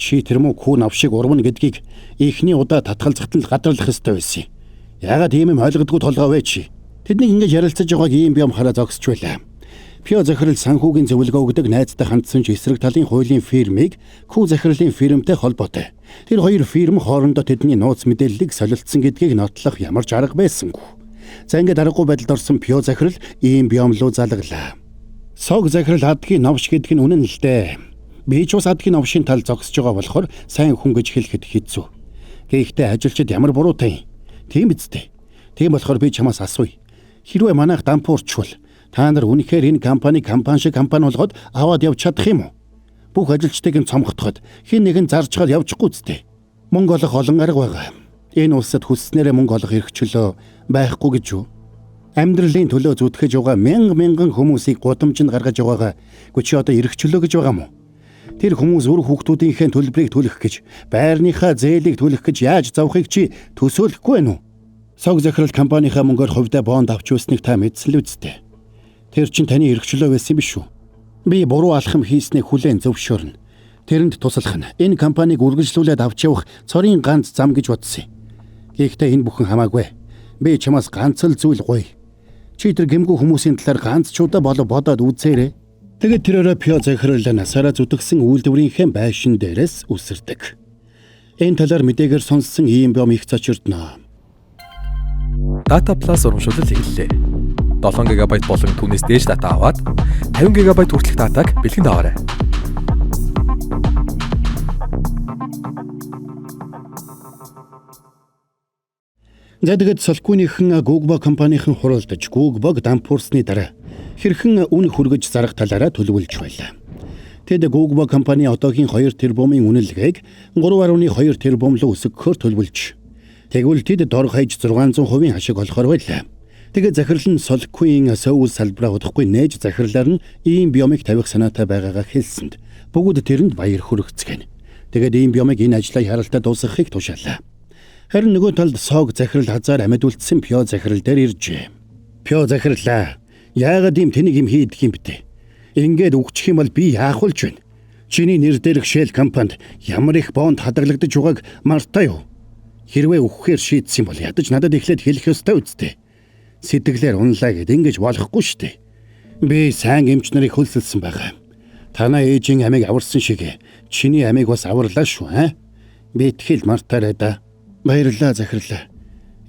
S2: Чи тэр муу Күү навшиг урвна гэдгийг ихний удаа татгалзахад л гадарлах ёстой байсан. Яагаад ийм юм ойлгодгүй толгой вэ чи? Тэднийг ингэж ярилцаж байгааг ийм биом хараа зогсож байлаа. Пио захирал санхүүгийн зөвлөгөө өгдөг найзтай хандсан ч эсрэг талын хуулийн фирмийг Күү захирлын фирмтэй холбоотой. Тэр хоёр фирм хоорондоо тэдний нууц мэдээллийг солилцсон гэдгийг нотлох ямар ч арга байсангүй. За ингээд аргагүй байдалд орсон Пио захирал ийм биом руу залглаа. Сог захирал адгийн новш гэдэг нь үнэн л дээ. Би ч бас адгийн новшийн тал зогсож байгаа болохоор сайн хүн гэж хэлэхэд хэцүү. Гэхдээ ажилчид ямар буруутай. Тийм биз дээ. Тийм болохоор би чамаас асууя. Хэрвээ манайх дампуурчвал та нар үнэхээр энэ компани шиг компани болгоод аваад явж чадах юм уу? Бүх ажилчдыг нь цомготоход хэн нэгэн зарж гал явчихгүй зү. Мөнгө олох олон арга байгаа. Энэ улсад хүсснээрээ мөнгө олох эрхчлөө байхгүй гэж юу? Амьдралын төлөө зүтгэж байгаа мянган хүмүүсийг гудамжинд гаргаж байгаагаа чи одоо эргчлөө гэж байгаа мó? Тэр хүмүүс үр хүүхдүүдийнхээ төлбөрийг төлөх гэж, байрныхаа зээлийг төлөх гэж яаж завхыг чи төсөөлөхгүй байна уу? Сог захирал компанийнхаа мөнгөөр хувьдаа бонд авч үүснийг та мэдсэн л үсттэй. Тэр чинь таны эргчлөө байсан юм биш үү? Би буруу алхам хийснийг хүлээн зөвшөөрнө. Тэрэнд туслах нь энэ компанийг үргэлжлүүлээд авч явах цорын ганц зам гэж бодсон. Гэхдээ энэ бүхэн хамаагүй. Би чамаас ганц л зүйл гоё. Чи тэр гэмгүй хүмүүсийн талаар ганц ч удаа бодоод үзээрэй. Тэгээд тэрээр Пио захирал насаараа зүтгэсэн үйлдвэрийнхээ байшин дээрээс үсэрдэг. Энэ талаар мэдээгээр сонссон ийм бом их цочирдно.
S3: Data Plus урамшуулал эхэллээ. 7 ГБ болон түүнээс дээш дата аваад 50 ГБ хүртэлх датаг бэлгэнд аваарай.
S2: Тэгээд Солквиныхан Google компанийн хуралдаж Google дампуурсны дараа хэрхэн үн хүргэж зарах талаараа төлөвлөж байлаа. Тэд Google компани одоогийн 2 тэрбумын үнэлгээг 3.2 тэрбум руу өсгөхөөр төлөвлөж. Тэгвэл тэд дор хаяж 600% хашиг олохоор байлаа. Тэгээд захирал нь Солквийн Сөүл салбараа удахгүй нээж захирлаар нь ийм биомыг тавих санаатай байгаагаа хэлсэнд бүгд тэрэнд баяр хүргэцгэн. Тэгээд ийм биомыг энэ ажлаа харалтаа дуусгахыг тушаалаа. Харин нөгөө талд Сог захирал хазаар амьд үлдсэн Пио захирал дээр иржээ. Пио захирлаа. Яагаад ийм тэнийг юм хийдэг юм бэ? Ингээд үгчих юм бол би яах болж байна? Чиний нэр дээрх Shell компанид ямар их бонд хадгалагдаж байгааг мартаа юу? Хэрвээ өгөхээр шийдсэн бол ядаж надад эхлээд хэлэх ёстой үсттэй. Сэтгэлээр унлаа гэд ингэж болохгүй шүү дээ. Би сайн эмч нарыг хөлсөлсөн байгаа. Танаа ээжийн амийг аварсан шиг чиний амийг бас аварлаа шүү, аа? Би итгэл мартаарай да. Баярлалаа захирлаа.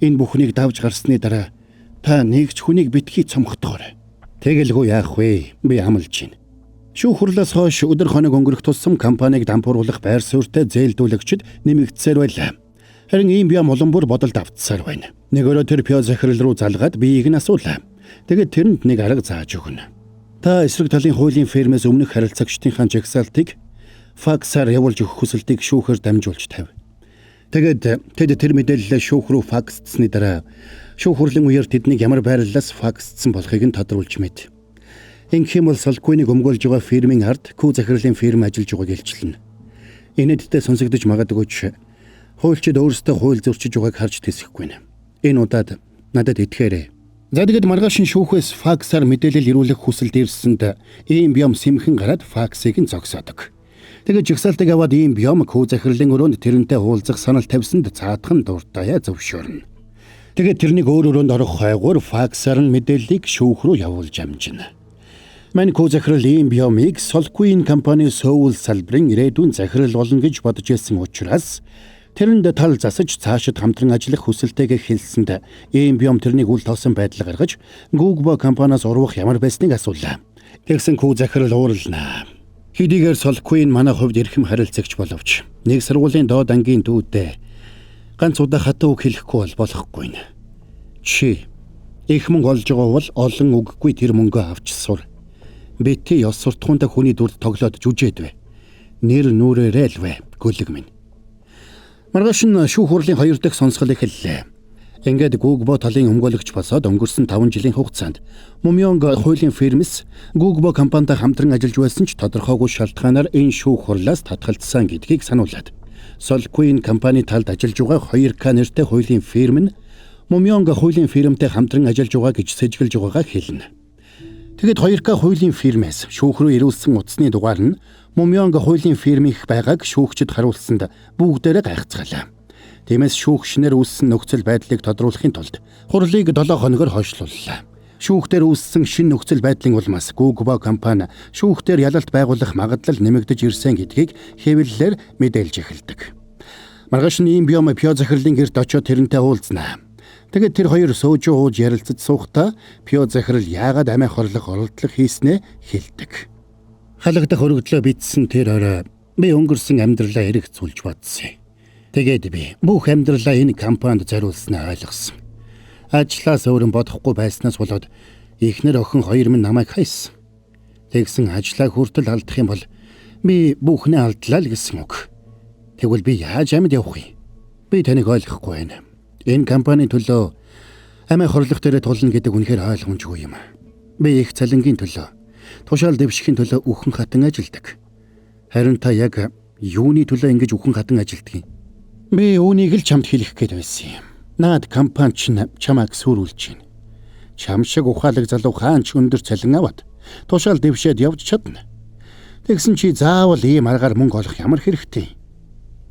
S2: Энэ бүхнийг давж гарсны дараа та нэгч хүнийг битгий цомгохдохоор. Тэгэлгүй яах вэ? Би амлаж байна. Шүүх хурлаас хойш өдөр хоног өнгөрөх тусам компанийг дампууруулах байр суурьтай зээлдүүлэгчид нэмэгдсээр байлаа. Харин ийм биом улам бүр бодолд автсаар байна. Нэг өрөө тэр Пио захирал руу залгаад биеийг нь асуулаа. Тэгээд тэрэнд нэг арга зааж өгнө. Та эсрэг талын хуулийн фирмээс өмнөх харилцагчдынхаа жагсаалтыг факсаар явуулж өгөх хүсэлтийг шүүхээр дамжуулж тавь. Тэгээд тэд тэр мэдээлэлээ шүүх рүү факсцсны дараа шүүх хурлын үеэр тэднийг ямар байрлалаас факсцсан болохыг нь тодруулж мэд. Ингэх юм бол Солквинийг өмгөөлж байгаа фирмийн ард Күү захирлын фирм ажиллаж байгааг илчилнэ. Энэдтэй сонсогдож магадгүй ч хуульчид өөрсдөө хууль зөрчиж байгааг харж тэсэхгүй нэ. Энэ удаад надад итгээрэй. За тэгээд маргааш шүүхээс факсаар мэдээлэл ирүүлэх хүсэлт ирсэнд ийм биом сэмхэн гараад факсыг нь зогсоодог. Тэгээд жигсаалтыг аваад ийм биом Күү захирлын өрөөнд тэрнтэй уулзах санал тавьсанд цаатхан дуртаяа зөвшөөрнө. Тэгээд тэрнийг өөр өрөөнд орох хайгуур факсаар нь мэдээллийг шүүх рүү явуулж амжина. Мань Күү захирал ийм биомыг Солквийн компани Сөүл салбарын ирээдүйн захирал болно гэж бодож байсан учраас тэрэнд тал засаж цаашид хамтран ажиллах хүсэлтэйгээ хэлсэнд ийм биом тэрнийг үл тоосон байдал гаргаж Google компаниас урвах ямар байсныг асуулаа. Тэгсэн Күү захирал уурлнаа. Хэдийгээр Солквийн манай хувьд эрхэм харилцагч боловч нэг сургуулийн доод ангийн дүүдээ ганц удаа хатуу үг хэлэхгүй болохгүй нэ. Чи их мөнгө олж байгаа бол олон үггүй тэр мөнгөө авч сур. Бити ёс суртахуунтай хүний дүрд тоглоод жүжээд вэ. Нэр нүрээрээ л вэ гүлэг минь. Маргааш нь шүүх хурлын 2 дахь сонсгол эхэллээ. Ингээд Google талын өмгөөлөгч болсоод өнгөрсөн 5 жилийн хугацаанд Мумёнг хуулийн фирмэс Google компанитай хамтран ажиллаж байсан ч тодорхойгүй шалтгаанаар энэ шүүх хурлаас татгалзсан гэдгийг сануулад Солквийн компани талд ажиллаж байгаа 2К нэртэй хуулийн фирм нь Мумёнг хуулийн фирмтэй хамтран ажиллаж байгаа гэж сэжиглэж байгаагаа хэлнэ. Тэгэд 2К хуулийн фирмээс шүүх рүү ирүүлсэн утасны дугаар нь Мумёнг хуулийн фирмийнх байгааг шүүгчид харуулсанд бүгдээрээ гайхацгаалаа. Тиймээс шүүгчнэр үүссэн нөхцөл байдлыг тодруулахын тулд хурлыг 7 хоногор хойшлууллаа. Шүүхтэр үүссэн шинэ нөхцөл байдлын улмаас Google компани шүүхтэр ялалт байгуулах магадлал нэмэгдэж ирсэн гэдгийг хэвлэлээр мэдээлж эхэлдэг. Маргааш нь ийм биом Пио захирлын гэрт очиод тэрнтэй уулзнаа. Тэгээд тэр хоёр сууж ууж ярилцаж суухдаа Пио захирал яагаад амиа хорлох оролдлого хийснээ хэлдэг. Халагдах өргөдлөө битсэн тэр орой би өнгөрсөн амьдралаа эргэцүүлж бодсон. Тэгээд би бүх амьдралаа энэ компанид зориулснаа ойлгосон. Ажлаас өөрөн бодохгүй байснаас болоод эхнэр охин хоёр минь намайг хайсан. Тэгсэн ажлаа хүртэл алдах юм бол би бүхнээ алдлаа л гэсэн үг. Тэгвэл би яаж амьд явах вэ? Би таныг ойлгохгүй байна. Энэ компанийн төлөө Амиа хорлох дээр тулна гэдэг үнэхээр ойлгомжгүй юм. Би их цалингийн төлөө, тушаал дэвшихийн төлөө үхэн хатан ажилдаг. Харин та яг юуны төлөө ингэж үхэн хатан ажилдаг юм? Би үүнийг л чамд хэлэх гээд байсан юм. Наад компани чинь чамайг сүрүүлж байна. Чам шиг ухаалаг залуу хаан ч өндөр цалин аваад тушаал дэвшээд явж чадна. Тэгсэн чи заавал ийм аргаар мөнгө олох ямар хэрэгтэй?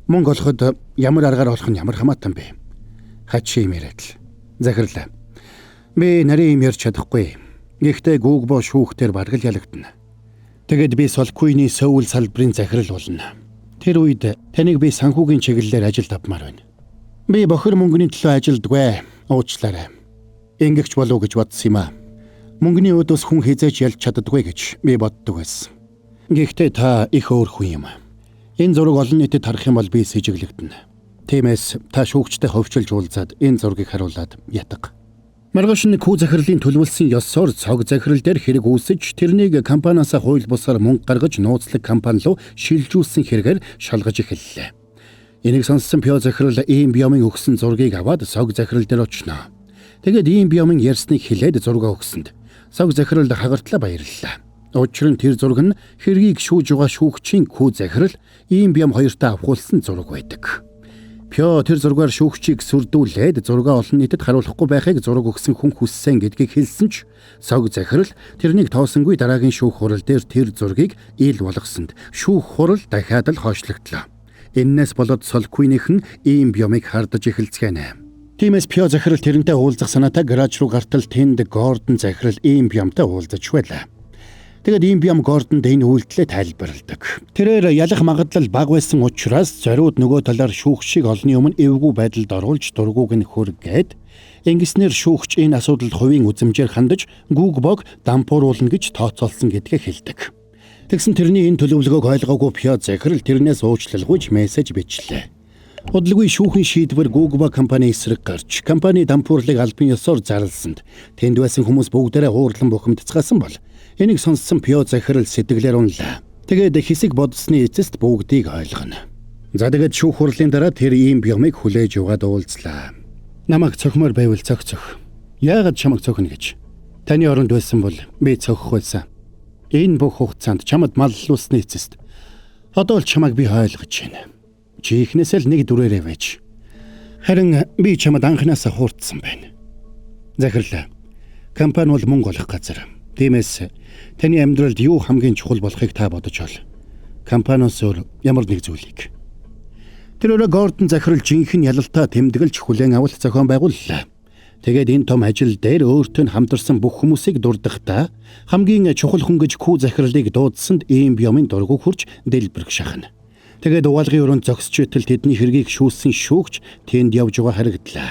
S2: Мөнгө олоход ямар аргаар олох нь ямар хамаатан бэ? Хачи юм яриад л. Захирлаа. Би нарийн юм ярьж чадахгүй. Гэхдээ Google шүүхтэр бараг л ялагдана. Тэгэд би Solquin-ийн Seoul салбарын захирал болно. Тэр үед таныг би санхүүгийн чиглэлээр ажилд авмаар байна. Би бохир мөнгөний төлөө ажилдгүй. Уучлаарай. Ингэвч болов гэж бодсон юм аа. Мөнгөний өдөөс хүн хизээч ялж чаддаггүй гэж би боддог байсан. Гэхдээ та их өөр хүн юм. Энэ зураг олон нийтэд харах юм бол би сэжиглэгдэнэ. Тиймээс та шүүгчтэй ховчилж уулзаад энэ зургийг харуулад ятга. Маргааш нь хүү захирлын төлөвлөсөн ёсоор цог захирал дээр хэрэг үүсэж тэрнийг компаниас хууль бусаар мөнгө гаргаж нууцлаг компани руу шилжүүлсэн хэрэгээр шалгаж эхэллээ. Энийг сонссон Пё захирал ийм биомын өгсөн зургийг аваад цог захирал дээр очно. Тэгээд ийм биомын ярьсныг хэлээд зургаа өгсөнд цог захирал хагартлаа баярллаа. Учир нь тэр зураг нь хэргийг шүүж байгаа шүүгчийн хүү захирал ийм биом хоёртаа авахулсан зураг байдаг. Пё тэр зургаар шүүгчийг сүрдүүлээд зургаа олон нийтэд харуулахгүй байхыг зураг өгсөн хүн хүссэн гэдгийг хэлсэн ч цог захирал тэрнийг тоосонгүй дараагийн шүүх хурал дээр тэр зургийг ил болгосонд шүүх хурал дахиад л хойшлогдлоо. Эннээс болоод Solquin-ийнхэн ийм биомыг хардаж эхэлцгэнэ. Тиймээс Пё захирал тэрнтэй уулзах санаатай гараж руу гартал тэнд Гордон захирал ийм биомтай уулзаж байлаа. Тэгэд ийм биом Гордонд энэ үйлдэлээ тайлбарладаг. Тэрээр ялах магадлал бага байсан учраас зориуд нөгөө талаар шүүгчийг олны өмнө эвгүй байдалд оруулж дургууг нь хүргээд ингэснээр шүүгч энэ асуудалд хувийн үзмжээр хандаж Google-ог дампууруулна гэж тооцоолсон гэдгээ хэлдэг. Тэгсэн тэрний энэ төлөвлөгөөг ойлгоогүй Пё захирал тэрнээс уучлалгүйж мессеж бичлээ. Удалгүй шүүхийн шийдвэр Google компани эсрэг гарч компани дампуурлыг албан ёсоор зарлсанд тэнд байсан хүмүүс бүгдээрээ уурлан бухимдцгаасан бол энийг сонссон Пё захирал сэтгэлээр унлаа. Тэгээд хэсэг бодсны эцэст бүгдийг ойлгоно. За тэгээд шүүх хурлын дараа тэр ийм биомыг хүлээж яваад уулзлаа. Намайг цохимоор байвал цогцох. Яагаад чамайг цохино гэж? Таны оронд байсан бол би цохих байсан. Энэ бүх хугацаанд чамд маллуулсны эцэст одоо л чамайг би ойлгож байна. Чи ихнээсээ л нэг дүрээрээ байж. Харин би чамд анханасаа хуурдсан байна. Захирлаа. Компани бол мөнгө олох газар. Тиймээс таны амьдралд юу хамгийн чухал болохыг та бодож ол. Компаниос өөр ямар нэг зүйлийг. Тэр өөрөө Гордон захирал жинхэнэ ялалтаа тэмдэглэж хүлээн авалт зохион байгууллаа. Тэгээд энэ том ажил дээр өөртөө хамтарсан бүх хүмүүсийг дурдахдаа хамгийн чухал хүн гэж хүү захирлыг дуудсанд ийм биомын дургуг хурж дэлбэрэх шахна. Тэгээд угаалгын өрөөнд зогсч итэл тэдний хэргийг шүүсэн шүүгч тэнд явж байгаа харагдлаа.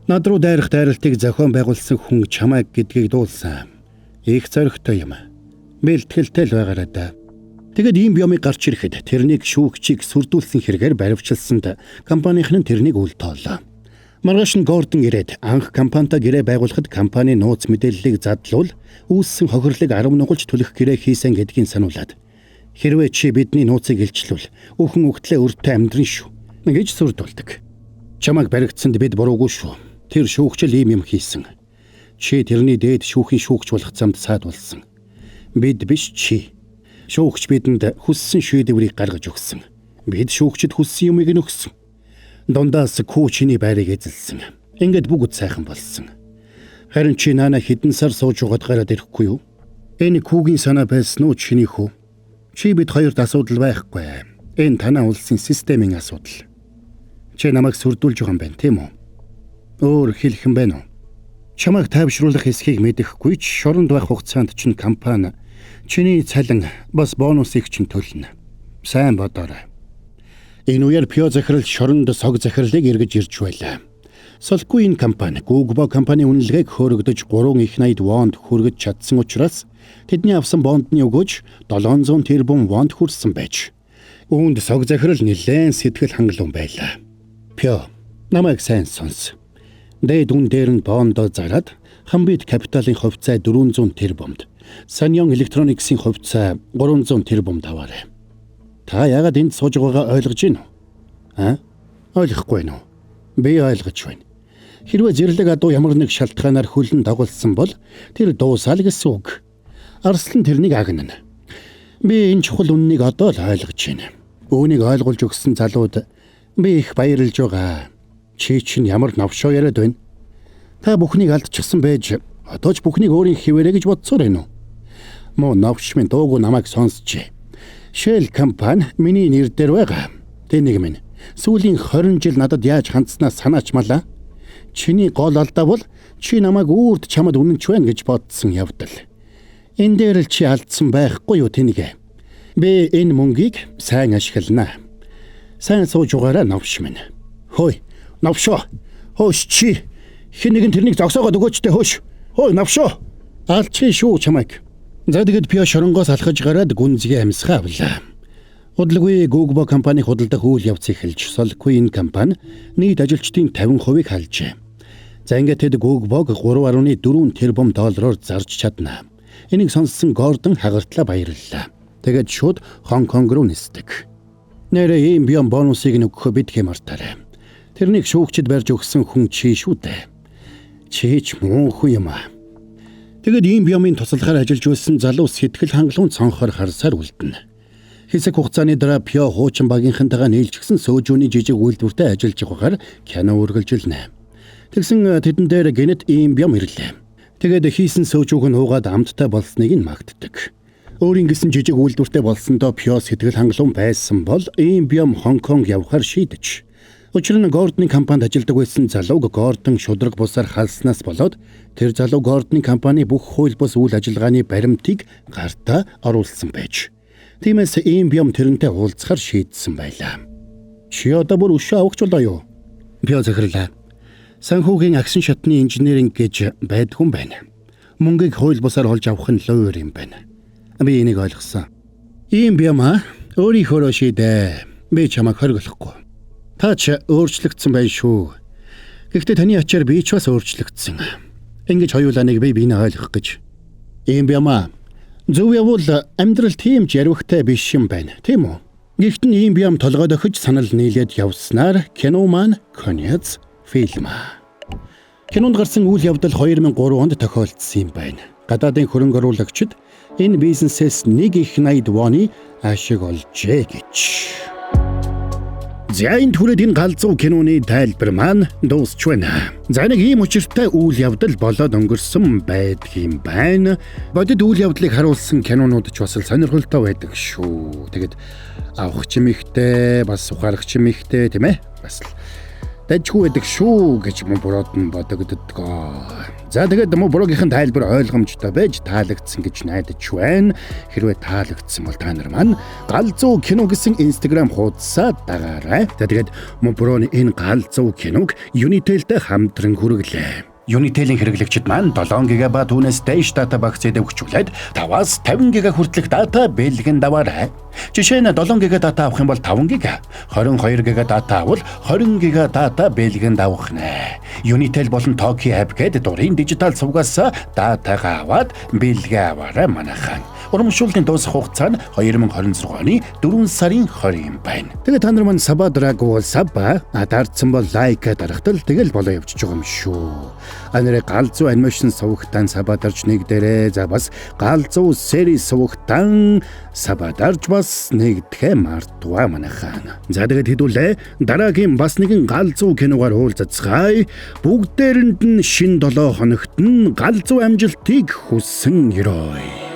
S2: Над руу дайрах дайралтыг зохион байгуулсан хүн чамайг гэдгийг дуулсан. Их зоригтой юм. Бэлтгэлтэй л байгаарай да. Тэгэд ийм биомыг гарч ирэхэд тэрнийг шүүгчийг сүрдүүлсэн хэрэгээр баривчилсанд компанийн нь тэрнийг үл тоолоо. Маргааш нь Гордон ирээд анх компанитай гэрээ байгуулахад компани нууц мэдээллийг задлуул үүссэн хохирлыг 10 нугалж төлөх гэрээ хийсэн гэдгийг сануулад хэрвээ чи бидний нууцыг илчлүүл өхөн үгтлээ өртөө амьдрын шүү гэж сүрдүүлдэг. Чамайг баригдсанд бид буруугүй шүү. Тэр шүүгчл ийм юм хийсэн. Чи тэрний дээд шүүхийн шүүгч болох замд саадуулсан. Бид биш чи. Шүүгч бидэнд хүссэн шийдвэрийг гаргаж өгсөн. Бид шүүгчд хүссэн юмыг нөгсөн. Дундаас күүчний байрыг эзэлсэн. Ингээд бүгд сайхан болсон. Харин чи наана хэдэн сар сууж угаад гараад ирэхгүй юу? Энэ күүгийн санаа байсан уу чиний хүү? Чи бид хоёрт асуудал байхгүй. Энэ танаа улсын системийн асуудал. Чи намайг сүрдүүлж байгаа юм байна, тийм үү? Өөр хэлэх юм байна уу? Чамайг тайвшруулах эсхийг мэдэхгүй ч шоронд байх хугацаанд чинь компани чиний цалин бас бонусыг чинь төлнө. Сайн бодоорой. Энэ үеэр Пё захирал шоронд сог захирлыг эргэж ирж байлаа. Solquin компани Google компани үнэлгээг хөөрөгдөж 3 их 80 вонд хүргэж чадсан учраас тэдний авсан бондны өгөөж 700 тэрбум вонд хүрсэн байж. Үүнд сог захирал нэлээд сэтгэл хангалуун байлаа. Пё, намайг сайн сонс. Дээд үн дээр нь бондоо зараад Хамбит капиталын хувьцаа 400 тэрбумд, Sanyon Electronics-ийн хувьцаа 300 тэрбумд аваарай. Та яагаад энд сууж байгаагаа ойлгож байна уу? Ойлгохгүй байна уу? Би ойлгож байна. Хэрвээ зэрлэг адуу ямар нэг шалтгаанаар хөлн дагуулсан бол тэр дуусаа л гэсэн үг. Арслан тэрнийг агнана. Би энэ чухал үннийг одоо л ойлгож байна. Үүнийг ойлгуулж өгсөн залууд би их баярлж байгаа. Чи чинь ямар новшоо яриад байна. Та бүхнийг алдчихсан байж одоо ч бүхнийг өөрийн хിവэрэ гэж бодсоор байна уу? Мөн новш минь дуугүй намайг сонсч. Shell компани миний нэр дээр байгаа. Тэнийг минь сүүлийн 20 жил надад яаж хандснаас санаач малаа. Чиний гол алдаа бол чи намайг үрд чамд үнэнч байна гэж бодсон явдал. Энэ дээр л чи алдсан байхгүй юу тэнийг? Би энэ мөнгийг сайн ашиглана. Сайн сууж угаараа новш минь. Хөөе, новшоо. Хөөш чи. Хэн нэгэн тэрнийг зогсоогоод өгөөчтэй хөөш. Хөөе, новшоо. Алчи шүү чамайг. За тэгэд пио шоронгоос алхаж гараад гүнзгий амьсгаа авлаа. Удалгүй Google компани худалдах үйл явц эхэлж Solqueen компани нийт ажилчдын 50%-ийг халжээ. За ингээд тэд Google 3.4 тэрбум доллараар зарж чадна. Энийг сонссон Гордон хагартлаа баярлалаа. Тэгээд шууд Хонконг руу нисдэг. Нэрээ ийм биом бонусыг нөгөхө бид хэмартаарай. Тэрнийг шүүгчд барьж өгсөн хүн чи шүү дээ. Чи ч муухай юм аа. Тэгэд ийм биомын туслахаар ажиллаж байсан залуу сэтгэл хангалуун цонхоор харсаар үлдэнэ. Хэсэг хугацааны дараа Пио хуучин багийнхантайгаа нийлжсэн сөөжүүний жижиг үйлдвэртэй ажиллаж байгаагаар кино үргэлжилнэ. Тэгсэн тэдэн дээр гэнэт ийм биом ирлээ. Тэгээд хийсэн сөөжүүг нь уугаад амттай болсныг нь магтдаг. Өөрийн гэсэн жижиг үйлдвэртэй болсондоо Пио сэтгэл хангалуун байсан бол ийм биом Хонконг явахаар шийдэж. Учир нь Гордны компанид ажилладаг байсан залууг Гордон шудраг бусаар халснаас болоод тэр залуу Гордны компани бүх хууль бус үйл ажиллагааны баримтыг гартаа оруулсан байж. Тиймээс ийм биом тэрнтэй уулзахаар шийдсэн байлаа. Чи одоо бүр өшөө авахч болоо юу? Пио захирлаа. Санхүүгийн агшин шатны инженеринг гэж байдгүй юм байна. Мөнгийг хууль бусаар олж авах нь луур юм байна. Би энийг ойлгосон. Ийм биом өөрийнхөө шийдэ. Би чамайг хориглохгүй. Та ч өөрчлөгдсөн байх шүү. Гэхдээ таны ачаар би ч бас өөрчлөгдсөн. Ингэж хоёулаа нэг бие биенээ ойлгох гэж. Ийм биом зөв явбал амьдрал тийм ч ярвахтай биш юм байна. Тийм үү? Гэхдээ ийм биом толгойд охиж санал нийлээд явснаар кино маань конец фильм. Кинонд гарсан үйл явдал 2003 онд тохиолдсон юм байна. Гадаадын хөрөнгө оруулагчид энэ бизнесээс нэг их 80 воны ашиг олжээ гэж. За энэ түрээд энэ галзуу киноны тайлбар маань дуусч байна. За нэг ийм учиртай үйл явдал болоод өнгөрсөн байдгийн байна. Бодит үйл явдлыг харуулсан кинонууд ч бас сонирхолтой байдаг шүү. Тэгэд авах чимэгтэй, бас ухаарах чимэгтэй тийм ээ? Бас дажгүй байдаг шүү гэж мөн нь бодогддгоо. За тэгээд мөн буруугийн тайлбар ойлгомжтой байж таалагдсан гэж найдаж байна. Хэрвээ таалагдсан бол та нар маань галзуу кино гэсэн Instagram хуудасаа дагаарай. За тэгээд мөн бурууны энэ галзуу киног Unitel-тэй хамтран хүргэлээ. Unitel-ийн хэрэглэгчид маань 7 ГБ түүнээс дээш дата багцээд өгчүүлээд 5-аас 50 ГБ хүртэлх дата бэлгэн даваарай. Жишээ нь 7 ГБ дата авах юм бол 5 ГБ, 22 ГБ дата авал 20 ГБ дата бэлгэн давах нэ. Unitel болон Toki app гэдэг дурын дижитал сувгаас датагаа аваад бэлгээ аваарай манайхан. Урамшууллын дуусах хугацаа нь 2026 оны 4 сарын 20 юм байна. Тэгээд та нар маань Сабадрагуу Саба даарцсан бол лайк дарахтал тэгэл болоо явчих байгаа юм шүү. Анарэ галзуу анимашн сувгтан Сабадарч нэгдэрээ. За бас галзуу сери сувгтан Сабадарч бас нэгдэхэ мартуа манайхан. За тэгээд хэдүүлээ дараагийн бас нэгэн галзуу киногаар уулзацгаая. Бүгдээрэнд нь шин 7 хоногт нь галзуу амжилтыг хүссэн ёрой.